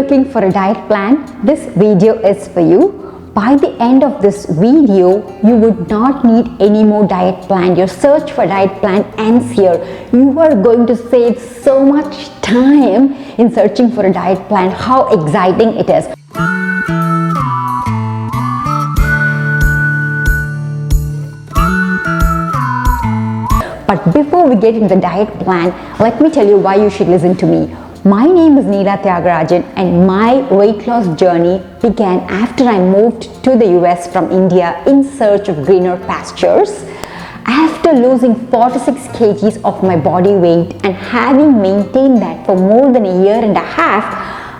looking for a diet plan? This video is for you. By the end of this video, you would not need any more diet plan. Your search for diet plan ends here. You are going to save so much time in searching for a diet plan. How exciting it is. But before we get into the diet plan, let me tell you why you should listen to me. My name is Neela Tyagarajan and my weight loss journey began after I moved to the US from India in search of greener pastures. After losing 46 kgs of my body weight and having maintained that for more than a year and a half,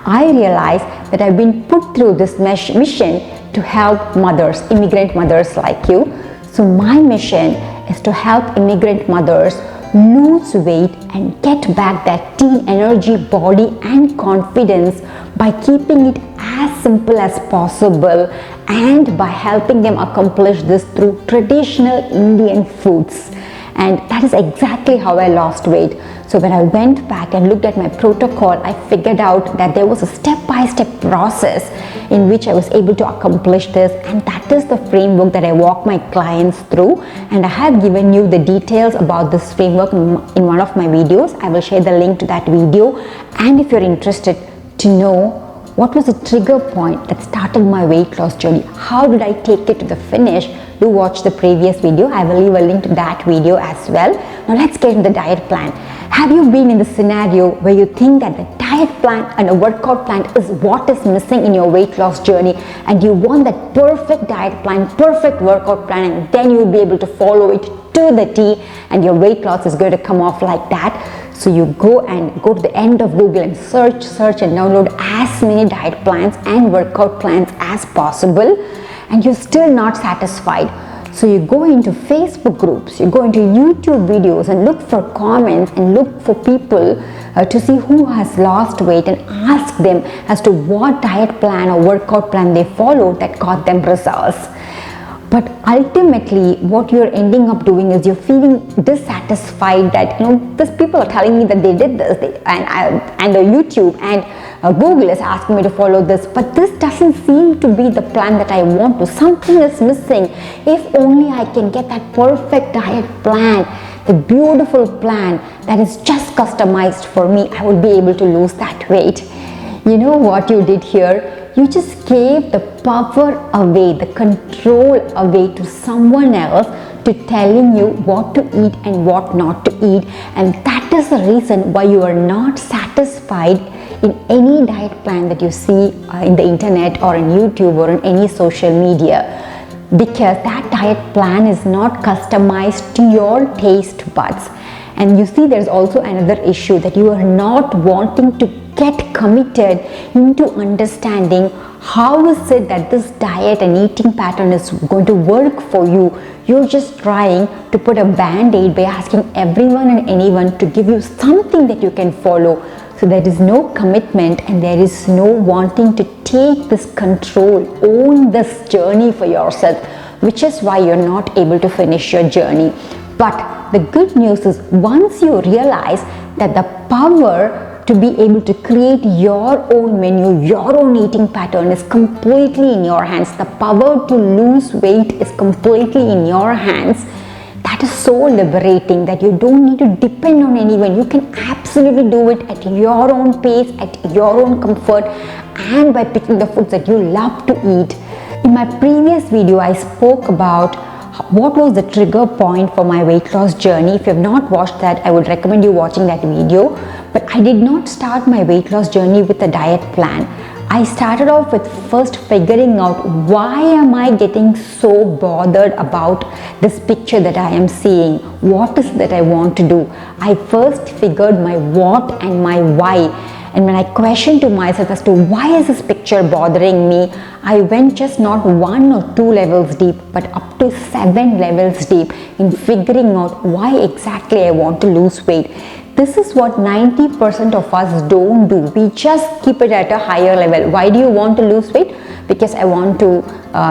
I realized that I've been put through this mission to help mothers, immigrant mothers like you. So my mission is to help immigrant mothers lose weight and get back that teen energy, body and confidence by keeping it as simple as possible and by helping them accomplish this through traditional Indian foods. And that is exactly how I lost weight. So when I went back and looked at my protocol, I figured out that there was a step-by-step process in which I was able to accomplish this, and that is the framework that I walk my clients through. And I have given you the details about this framework in one of my videos. I will share the link to that video. And if you're interested to know what was the trigger point that started my weight loss journey, how did I take it to the finish, do watch the previous video. I will leave a link to that video as well. Now let's get into the diet plan. Have you been in the scenario where you think that the diet plan and a workout plan is what is missing in your weight loss journey, and you want that perfect diet plan, perfect workout plan, and then you will be able to follow it to the T and your weight loss is going to come off like that? So you go to the end of Google and search and download as many diet plans and workout plans as possible, and you're still not satisfied. So you go into Facebook groups, you go into YouTube videos and look for comments and look for people to see who has lost weight and ask them as to what diet plan or workout plan they followed that got them results. But ultimately, what you're ending up doing is you're feeling dissatisfied that, these people are telling me that they did this, and the YouTube and Google is asking me to follow this, but this doesn't seem to be the plan that I want to. Something is missing. If only I can get that perfect diet plan, the beautiful plan that is just customized for me, I will be able to lose that weight. You know what you did here? You just gave the power away, the control away to someone else, to telling you what to eat and what not to eat. And that is the reason why you are not satisfied in any diet plan that you see in the internet or on YouTube or on any social media, because that diet plan is not customized to your taste buds. And you see, there's also another issue that you are not wanting to get committed into understanding how is it that this diet and eating pattern is going to work for you. You're just trying to put a band-aid by asking everyone and anyone to give you something that you can follow. So there is no commitment and there is no wanting to take this control, own this journey for yourself, which is why you're not able to finish your journey. But the good news is, once you realize that the power to be able to create your own menu, your own eating pattern is completely in your hands, the power to lose weight is completely in your hands, that is so liberating that you don't need to depend on anyone. You can absolutely do it at your own pace, at your own comfort, and by picking the foods that you love to eat. In my previous video, I spoke about what was the trigger point for my weight loss journey. If you have not watched that, I would recommend you watching that video. But I did not start my weight loss journey with a diet plan. I started off with first figuring out, why am I getting so bothered about this picture that I am seeing? What is that I want to do? I first figured my what and my why. And when I questioned to myself as to why is this picture bothering me, I went just not 1 or 2 levels deep, but up to 7 levels deep in figuring out why exactly I want to lose weight. This is what 90% of us don't do. We just keep it at a higher level. Why do you want to lose weight? Because I want to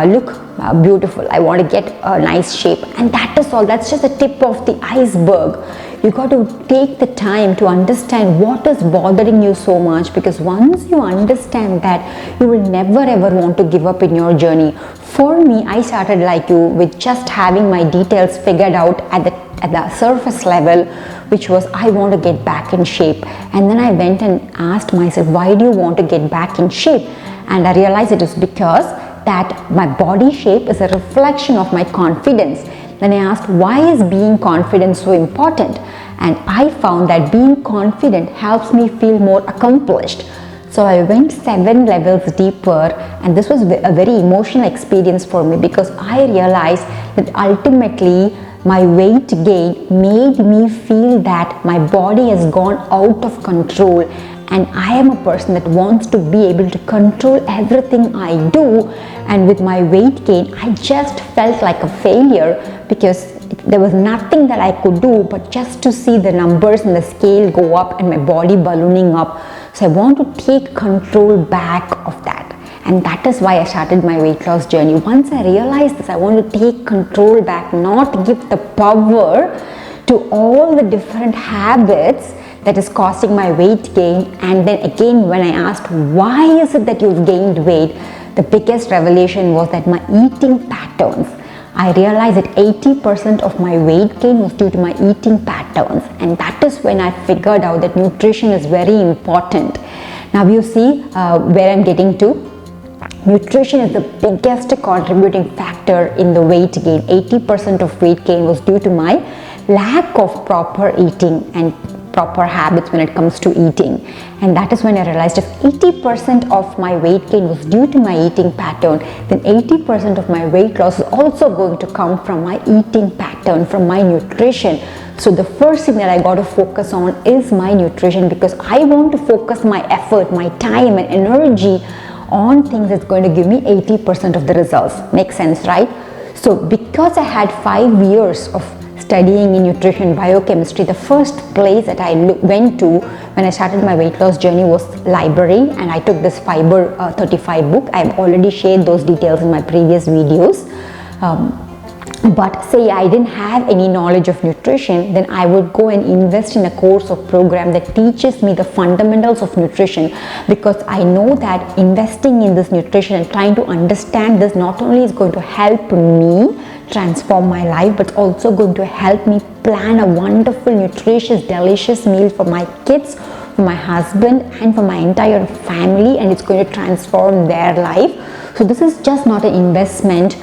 look beautiful. I want to get a nice shape. And that is all. That's just the tip of the iceberg. You got to take the time to understand what is bothering you so much, because once you understand that, you will never ever want to give up in your journey. For me, I started like you with just having my details figured out at the surface level, which was I want to get back in shape. And then I went and asked myself, why do you want to get back in shape? And I realized it is because that my body shape is a reflection of my confidence. Then I asked, why is being confident so important? And I found that being confident helps me feel more accomplished. So I went 7 levels deeper, and this was a very emotional experience for me, because I realized that ultimately my weight gain made me feel that my body has gone out of control, and I am a person that wants to be able to control everything I do. And with my weight gain, I just felt like a failure, because there was nothing that I could do but just to see the numbers and the scale go up and my body ballooning up. So I want to take control back of that. And that is why I started my weight loss journey. Once I realized this, I want to take control back, not give the power to all the different habits that is causing my weight gain. And then again, when I asked, why is it that you've gained weight? The biggest revelation was that my eating patterns. I realized that 80% of my weight gain was due to my eating patterns. And that is when I figured out that nutrition is very important. Now you see where I'm getting to. Nutrition is the biggest contributing factor in the weight gain. 80% of weight gain was due to my lack of proper eating and proper habits when it comes to eating. And that is when I realized if 80% of my weight gain was due to my eating pattern, then 80% of my weight loss is also going to come from my eating pattern, from my nutrition. So the first thing that I got to focus on is my nutrition, because I want to focus my effort, my time and energy on things that's going to give me 80% of the results. Makes sense, right? So because I had 5 years of studying in nutrition biochemistry, the first place that I went to when I started my weight loss journey was library, and I took this Fiber 35 book. I've already shared those details in my previous videos. But say I didn't have any knowledge of nutrition, then I would go and invest in a course or program that teaches me the fundamentals of nutrition, because I know that investing in this nutrition and trying to understand this not only is going to help me transform my life, but also going to help me plan a wonderful, nutritious, delicious meal for my kids, for my husband, and for my entire family, and it's going to transform their life. So this is just not an investment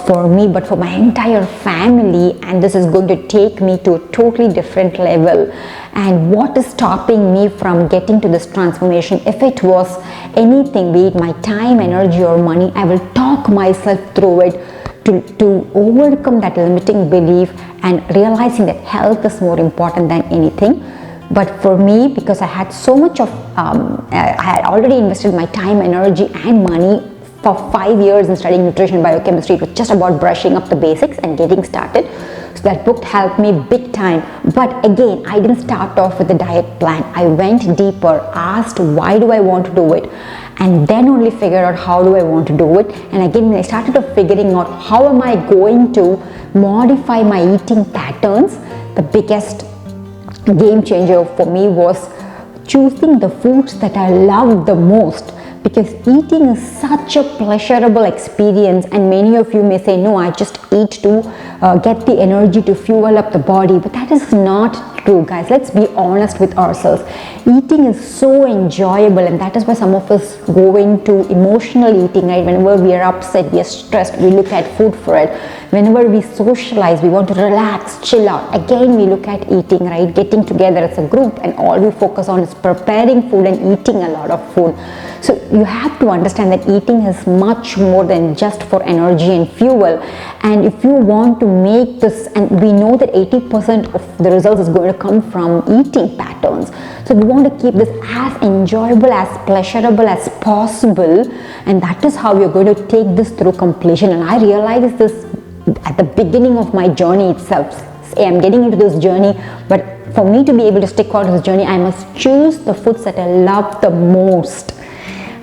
for me, but for my entire family, and this is going to take me to a totally different level. And what is stopping me from getting to this transformation? If it was anything, be it my time, energy or money, I will talk myself through it to overcome that limiting belief and realizing that health is more important than anything. But for me, because I had so much of, I had already invested my time, energy and money for 5 years in studying nutrition biochemistry. It was just about brushing up the basics and getting started. So that book helped me big time. But again, I didn't start off with a diet plan. I went deeper, asked why do I want to do it, and then only figured out how do I want to do it. And again, when I started figuring out how am I going to modify my eating patterns, the biggest game changer for me was choosing the foods that I love the most. Because eating is such a pleasurable experience, and many of you may say, no, I just eat to get the energy to fuel up the body. But that is not true, guys. Let's be honest with ourselves. Eating is so enjoyable, and that is why some of us go into emotional eating, right? Whenever we are upset, we are stressed, we look at food for it. Whenever we socialize, we want to relax, chill out. Again, we look at eating, right? Getting together as a group, and all we focus on is preparing food and eating a lot of food. So you have to understand that eating is much more than just for energy and fuel. And if you want to make this, and we know that 80% of the results is going to come from eating patterns. So we want to keep this as enjoyable, as pleasurable as possible. And that is how you're going to take this through completion. And I realized this at the beginning of my journey itself. Say I'm getting into this journey, but for me to be able to stick out to this journey, I must choose the foods that I love the most.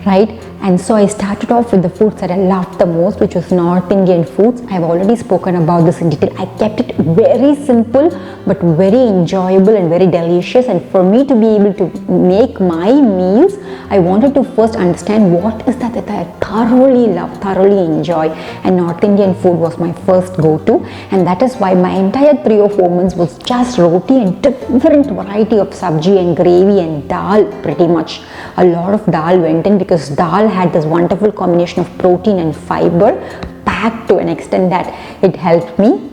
Right? And so I started off with the foods that I loved the most, which was North Indian foods. I've already spoken about this in detail. I kept it very simple but very enjoyable and very delicious. And for me to be able to make my meals, I wanted to first understand what is that I thoroughly love, thoroughly enjoy, and North Indian food was my first go-to. And that is why my entire 3 or 4 months was just roti and different variety of sabji and gravy and dal. Pretty much a lot of dal went in, because dal had this wonderful combination of protein and fiber packed to an extent that it helped me.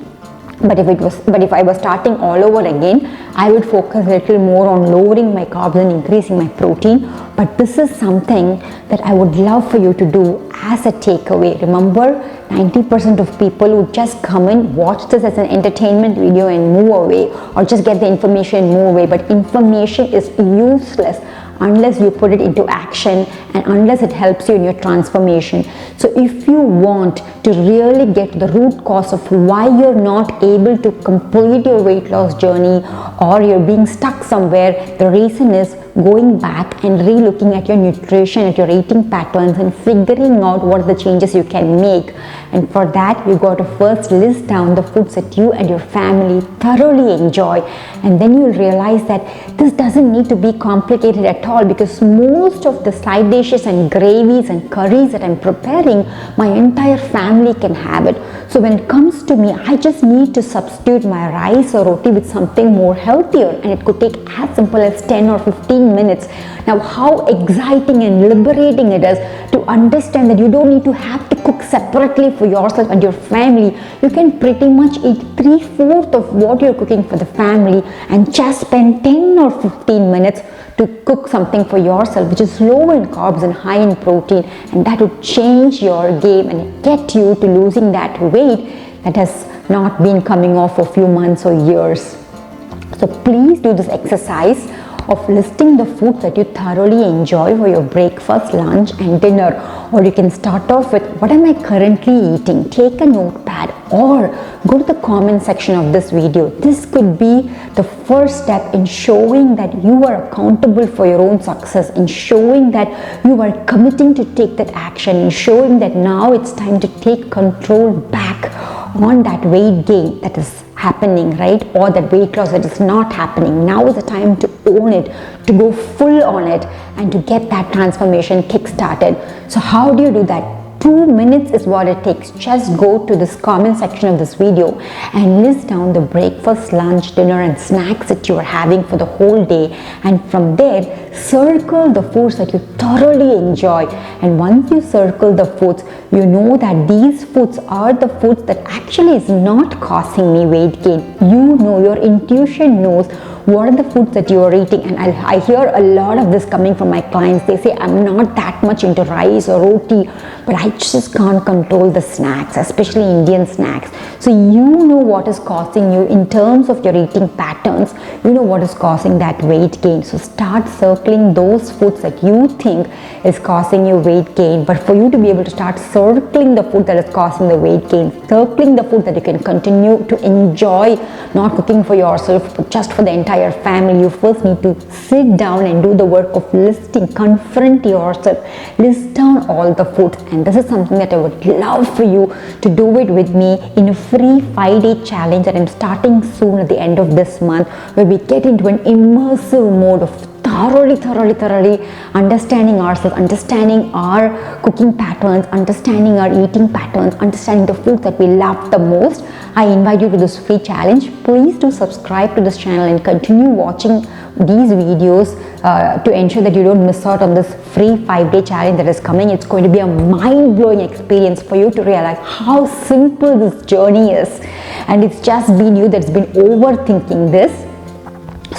But if I was starting all over again, I would focus a little more on lowering my carbs and increasing my protein. But this is something that I would love for you to do as a takeaway. Remember, 90% of people would just come in, watch this as an entertainment video and move away, or just get the information and move away. But information is useless unless you put it into action and unless it helps you in your transformation. So if you want to really get to the root cause of why you're not able to complete your weight loss journey, or you're being stuck somewhere, the reason is going back and re-looking at your nutrition, at your eating patterns, and figuring out what are the changes you can make. And for that, you got to first list down the foods that you and your family thoroughly enjoy, and then you'll realize that this doesn't need to be complicated at all, because most of the side dishes and gravies and curries that I'm preparing, my entire family can have it. So when it comes to me, I just need to substitute my rice or roti with something more healthier, and it could take as simple as 10 or 15 minutes. Now, how exciting and liberating it is to understand that you don't need to have to cook separately for yourself and your family. You can pretty much eat 3/4 of what you're cooking for the family and just spend 10 or 15 minutes to cook something for yourself, which is low in carbs and high in protein, and that would change your game and get you to losing that weight that has not been coming off for a few months or years. So please do this exercise of listing the foods that you thoroughly enjoy for your breakfast, lunch and dinner. Or you can start off with, what am I currently eating? Take a notepad or go to the comment section of this video. This could be the first step in showing that you are accountable for your own success, in showing that you are committing to take that action, in showing that now it's time to take control back on that weight gain that is happening, right? Or that weight loss that is not happening. Now is the time to own it, to go full on it, and to get that transformation kick-started. So how do you do that? 2 minutes is what it takes. Just go to this comment section of this video and list down the breakfast, lunch, dinner and snacks that you are having for the whole day, and from there circle the foods that you thoroughly enjoy. And once you circle the foods, you know that these foods are the foods that actually is not causing me weight gain. You know, your intuition knows what are the foods that you are eating. And I hear a lot of this coming from my clients. They say, I'm not that much into rice or roti, but I just can't control the snacks, especially Indian snacks. So you know what is causing you in terms of your eating patterns. You know what is causing that weight gain. So start circling those foods that you think is causing you weight gain. But for you to be able to start circling the food that is causing the weight gain, circling the food that you can continue to enjoy, not cooking for yourself, but just for the entire family, you first need to sit down and do the work of listing, confront yourself, list down all the foods. And this is something that I would love for you to do it with me in a free 5-day challenge that I'm starting soon at the end of this month, where we get into an immersive mode of thoroughly understanding ourselves, understanding our cooking patterns, understanding our eating patterns, understanding the food that we love the most. I invite you to this free challenge. Please do subscribe to this channel and continue watching these videos to ensure that you don't miss out on this free 5-day challenge that is coming. It's going to be a mind-blowing experience for you to realize how simple this journey is, and it's just been you that's been overthinking this.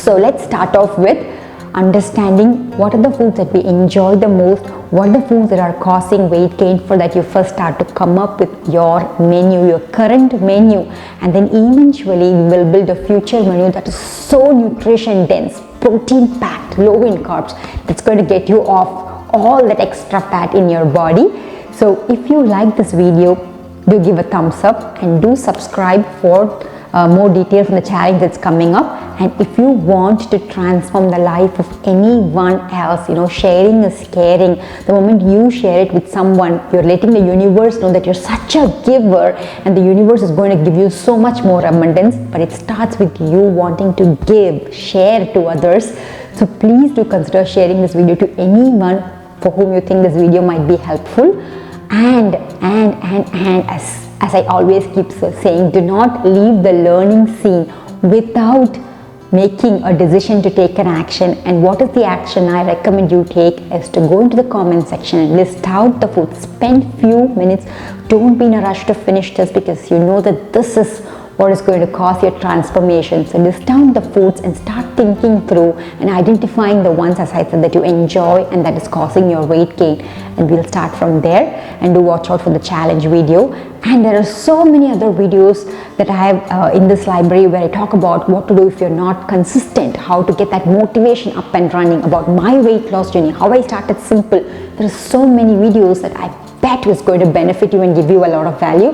So let's start off with understanding what are the foods that we enjoy the most, what are the foods that are causing weight gain. For that, you first start to come up with your menu, your current menu, and then eventually we will build a future menu that is so nutrition dense, protein packed, low in carbs, that's going to get you off all that extra fat in your body. So if you like this video, do give a thumbs up and do subscribe for more details on the challenge that's coming up. And if you want to transform the life of anyone else, sharing is caring. The moment you share it with someone, you're letting the universe know that you're such a giver, and the universe is going to give you so much more abundance. But it starts with you wanting to give, share to others. So please do consider sharing this video to anyone for whom you think this video might be helpful. And as I always keep saying, do not leave the learning scene without making a decision to take an action. And what is the action I recommend you take is to go into the comment section and list out the food. Spend few minutes. Don't be in a rush to finish this, because you know that this is what is going to cause your transformation. So list down the foods and start thinking through and identifying the ones, as I said, that you enjoy and that is causing your weight gain. And we'll start from there. And do watch out for the challenge video. And there are so many other videos that I have in this library where I talk about what to do if you're not consistent, how to get that motivation up and running, about my weight loss journey, how I started simple. There are so many videos that I bet is going to benefit you and give you a lot of value.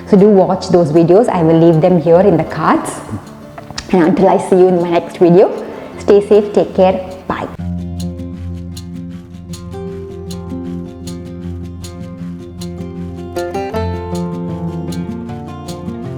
So do watch those videos. I will leave them here in the cards. And until I see you in my next video, stay safe, take care.